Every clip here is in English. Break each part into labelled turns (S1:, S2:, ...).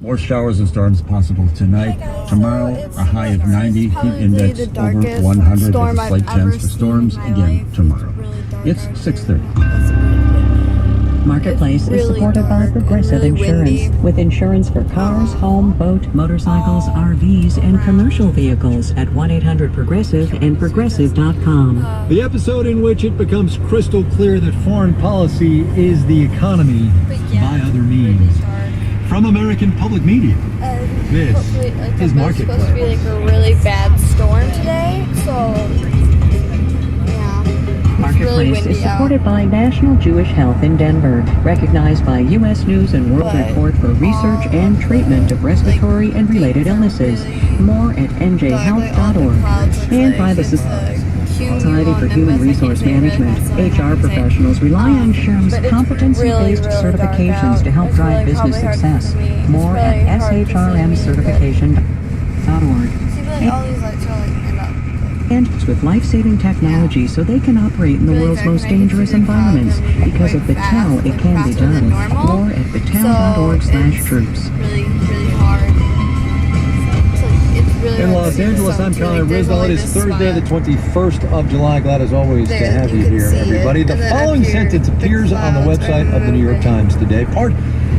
S1: More showers and storms possible tonight. Tomorrow, a high of 90. Heat index over 100 with a slight chance for storms again tomorrow. It's 6:30.
S2: Marketplace is supported by Progressive Insurance, with insurance for cars, home, boat, motorcycles, RVs, and commercial vehicles at 1-800-PROGRESSIVE and Progressive.com.
S3: The episode in which it becomes crystal clear that foreign policy is the economy by other means. From American Public Media, this is Marketplace.
S4: It's supposed to be like a really bad storm today, so...
S2: Marketplace is supported by National Jewish Health in Denver, recognized by U.S. News and World Report for research and treatment of respiratory and related illnesses. More at njhealth.org. And by the Society for Human Resource Management. HR professionals rely on SHRM's competency-based certifications to help drive business success. More at shrmcertification.org. And with life-saving technology so they can operate in the world's most dangerous environments. Because of Battelle, it can be done. More at battelle.org/troops.
S4: Really hard.
S3: In Los Angeles, I'm Connor Rizal. It is Thursday, the 21st of July. Glad as always to have you here, everybody. The following sentence appears on the website of the New York Times today. Part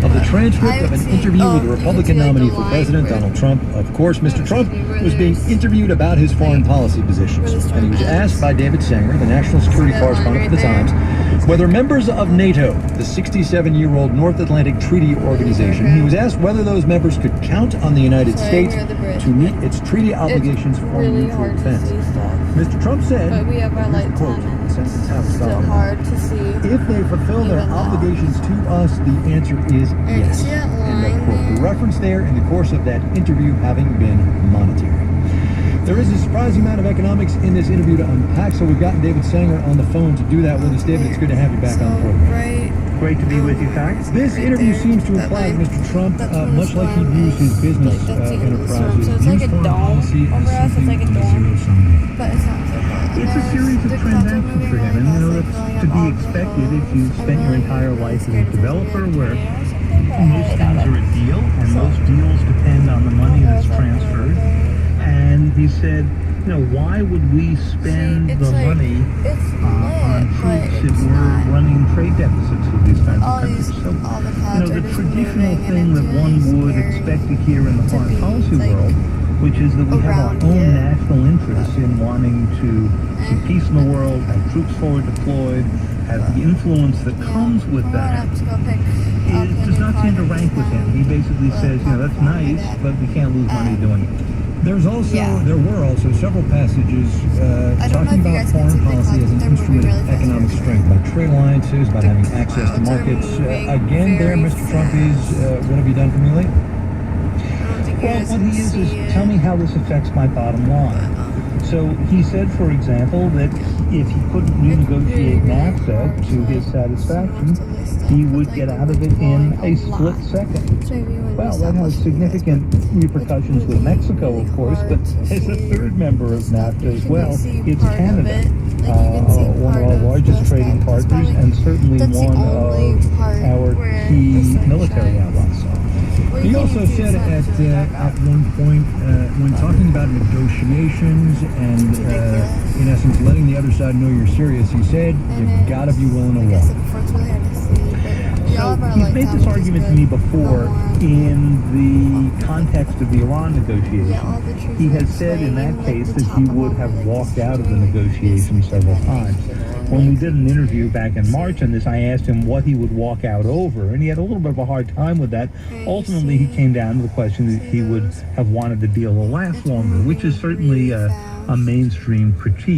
S3: of the transcript of an interview with the Republican nominee for president, Donald Trump. Of course, Mr. Trump was being interviewed about his foreign policy positions. And he was asked by David Sanger, the national security correspondent for the Times, whether members of NATO, the 67-year-old North Atlantic Treaty Organization, he was asked whether those members could count on the United States to meet its treaty obligations for mutual defense. Mr. Trump said,
S4: but we have our lights on, and it's still hard to see.
S3: If they fulfill their obligations to us, the answer is yes. End of quote. The reference there in the course of that interview having been monetary. There is a surprising amount of economics in this interview to unpack, so we've gotten David Sanger on the phone to do that with us. David, it's good to have you back on the program.
S5: Great to be with you, guys.
S3: This interview seems to imply that Mr. Trump, much like he views his business enterprises,
S4: So it's like a dome over us. It's like a dome, but it's not.
S5: It's a series of transactions for him, and you know that's to be expected if you spent your entire life as a developer, where most things are a deal, and most deals depend on the money that's transferred. And he said, you know, why would we spend the money on troops if we're running trade deficits with these kinds of countries? So, you know, the traditional thing that one would expect to hear in the foreign policy world, which is that we have our own national interests in wanting to keep peace in the world, have troops forward deployed, have the influence that comes with that, it does not seem to rank with him. He basically says, you know, that's nice, but we can't lose money doing it.
S3: There were also several passages talking about foreign policy as an instrument of economic strength, like trade alliances, about having access to markets. Again, there, Mr. Trump is, what have you done for me lately?
S5: Well, what he is tell me how this affects my bottom line. So he said, for example, that if he couldn't renegotiate NAFTA to his satisfaction, he would get out of it in a split second. Well, that has significant repercussions with Mexico, of course, but as a third member of NAFTA as well, it's Canada, one of our largest trading partners and certainly one of our key military allies.
S3: He also said at one point, when talking about negotiations and, in essence, letting the other side know you're serious, he said, you've got to be willing to walk.
S5: So he's made this argument to me before in the context of the Iran negotiations. He has said in that case that he would have walked out of the negotiations several times. When we did an interview back in March on this, I asked him what he would walk out over, and he had a little bit of a hard time with that. Ultimately, he came down to the question that he would have wanted the deal to last longer, which is certainly a mainstream critique.